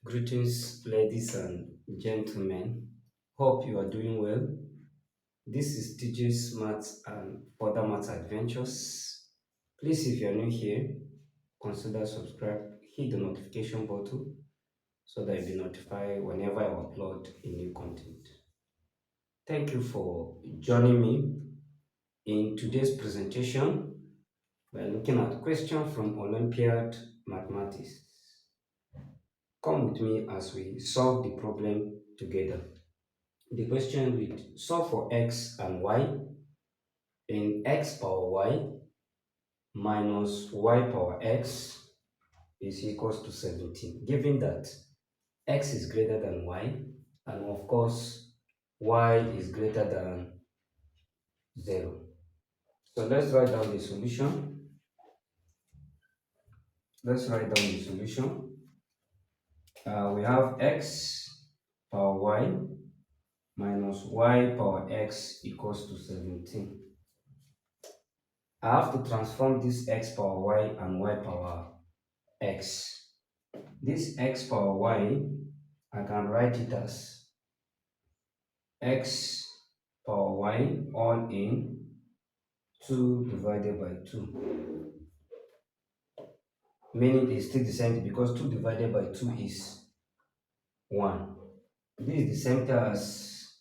Greetings, ladies and gentlemen. Hope you are doing well. This is TJ's Maths and Further Maths Adventures. Please, if you are new here, consider subscribe, hit the notification button so that you'll be notified whenever I upload a new content. Thank you for joining me in today's presentation. We're looking at question from Olympiad Mathematics. Come with me as we solve the problem together. The question read, solve for x and y in x power y minus y power x is equals to 17, given that x is greater than y and of course y is greater than 0. So let's write down the solution. Let's write down the solution. We have x power y minus y power x equals to 17. I have to transform this x power y and y power x. This x power y, I can write it as x power y all in 2 divided by 2. Meaning it's still the same because 2 divided by 2 is 1. This is the same thing as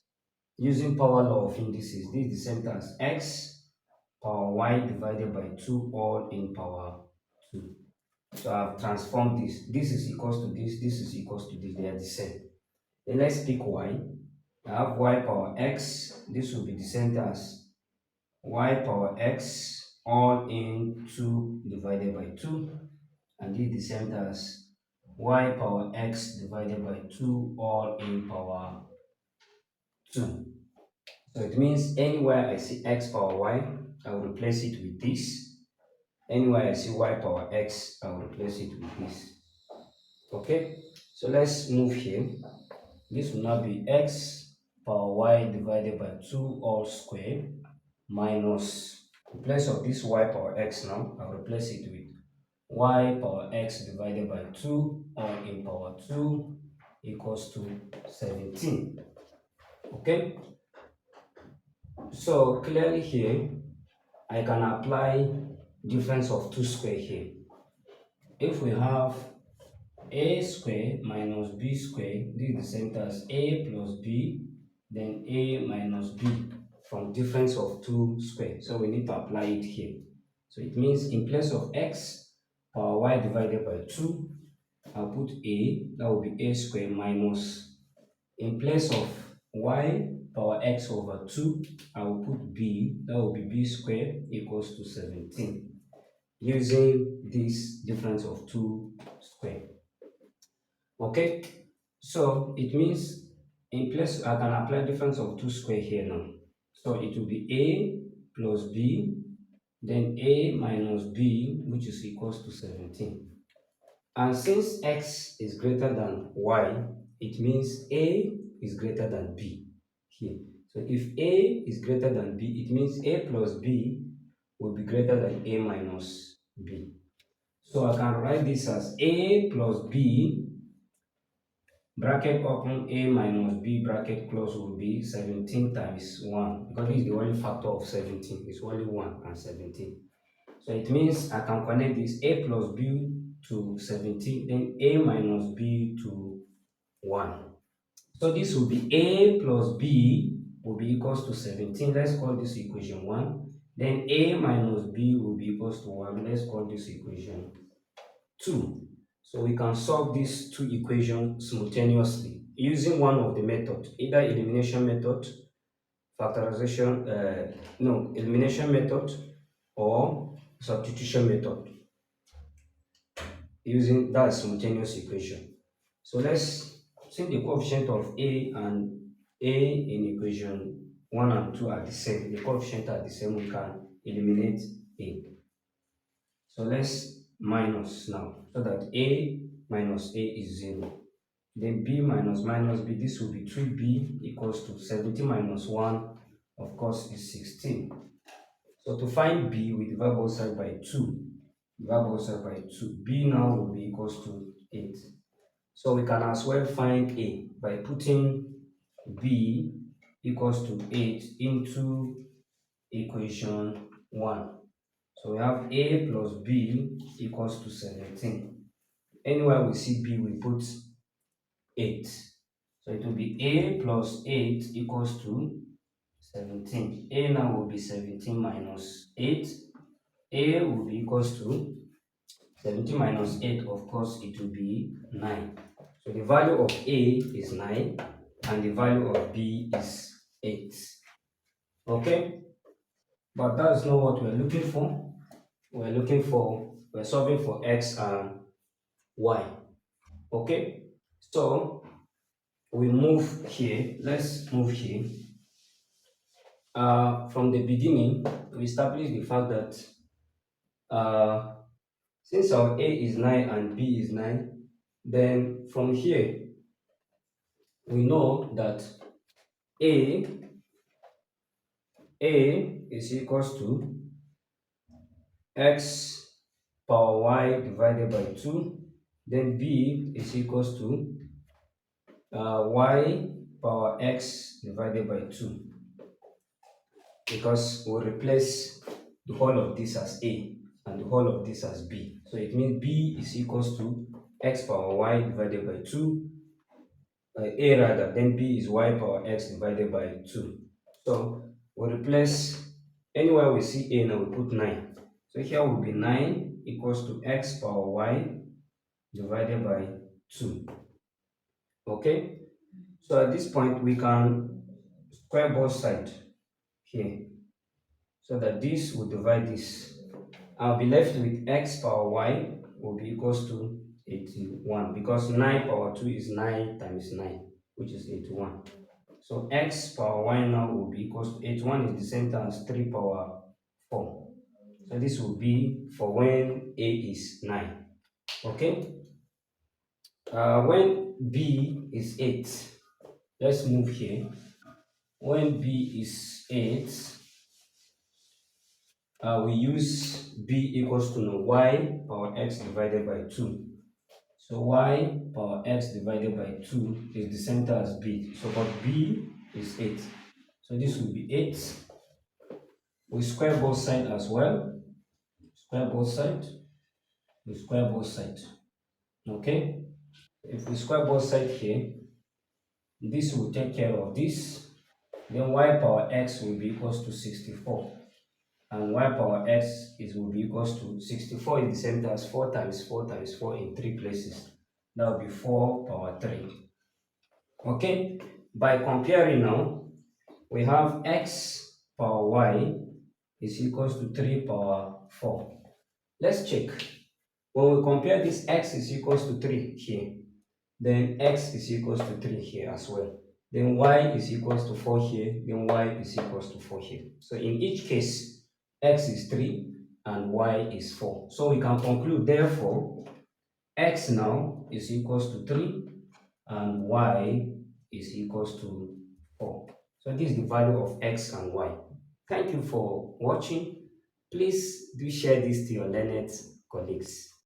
using power law of indices. This is the same thing as x power y divided by 2 all in power 2. So I've transformed this. This is equals to this. This is equals to this. They are the same. Then let's pick y. I have y power x. This will be the same as y power x all in 2 divided by 2. And this is the same as y power x divided by 2 all in power 2. So it means anywhere I see x power y, I will replace it with this. Anywhere I see y power x, I will replace it with this. Okay, so let's move here. This will now be x power y divided by 2 all square minus, in place of this y power x now, I'll replace it with y power x divided by 2 all in power 2 equals to 17. Okay, so clearly here, I can apply difference of 2 square here. If we have a square minus b square, this is the same as a plus b, then a minus b from difference of 2 square. So we need to apply it here. So it means in place of x power y divided by 2, I'll put a, that will be a square minus, in place of y power x over 2, I will put b, that will be b square equals to 17, using this difference of 2 square. Okay, so it means in place I can apply difference of 2 square here now. So it will be a plus b, then a minus b, which is equals to 17. And since x is greater than y, it means a is greater than b here. So if a is greater than b, it means a plus b will be greater than a minus b. So I can write this as a plus b bracket open a minus b bracket close will be 17 times 1, because this is the only factor of 17. It's only 1 and 17. So it means I can connect this a plus b to 17, then a minus b to 1. So this will be a plus b will be equals to 17. Let's call this equation 1. Then a minus b will be equals to 1. Let's call this equation 2. So we can solve these two equations simultaneously using one of the methods, either elimination method, factorization, elimination method, or substitution method, using that simultaneous equation. So let's, since the coefficient of a and a in equation 1 and 2 are the same, the coefficient are the same, we can eliminate a. So let's minus now, so that a minus a is 0. Then b minus minus b, this will be 2b equals to 17 minus 1, of course, is 16. So to find b, we divide both sides by 2. Divide both sides by 2. b now will be equals to 8. So we can as well find A by putting B equals to 8 into equation 1. So we have A plus B equals to 17. Anywhere we see B, we put 8. So it will be A plus 8 equals to 17. A now will be 17 minus 8. A will be equals to 17 minus 8, of course, it will be 9. So the value of A is 9 and the value of B is 8. Okay? But that's not what we're looking for. We're solving for X and Y. Okay? So we move here. Let's move here. From the beginning, we established the fact that since our A is 9 and B is 9, then from here, we know that A, A is equals to X power Y divided by 2. Then B is equals to Y power X divided by 2. Because we'll replace the whole of this as A and the whole of this as B. So it means B is equals to X power Y divided by 2, A rather, then B is Y power X divided by 2. So we replace anywhere we see A now, we put 9. So here will be 9 equals to X power Y divided by 2. Okay? So at this point, we can square both sides here, so that this will divide this. I'll be left with X power Y will be equals to 81, because 9 power 2 is 9 times 9, which is 81. So X power Y now will be equals to 81 is the same thing as 3 power 4. So this will be for when A is 9. Okay? When B is 8, let's move here. When B is 8, we use B equals to know Y power X divided by 2. So Y power X divided by 2 is the same thing as B. So but B is 8. So this will be 8. We square both sides as well. Square both sides. We square both sides. Okay? If we square both sides here, this will take care of this. Then Y power X will be equals to 64. And Y power X will be equals to 64 is the same as 4 times 4 times 4 in 3 places. That will be 4 power 3. Okay? By comparing now, we have X power Y is equals to 3 power 4. Let's check. When we compare this, X is equals to 3 here. Then X is equals to 3 here as well. Then Y is equals to 4 here. Then Y is equals to 4 here. So in each case, X is 3 and Y is 4. So we can conclude, therefore, X now is equals to 3 and Y is equals to 4. So this is the value of X and Y. Thank you for watching. Please do share this to your learned colleagues.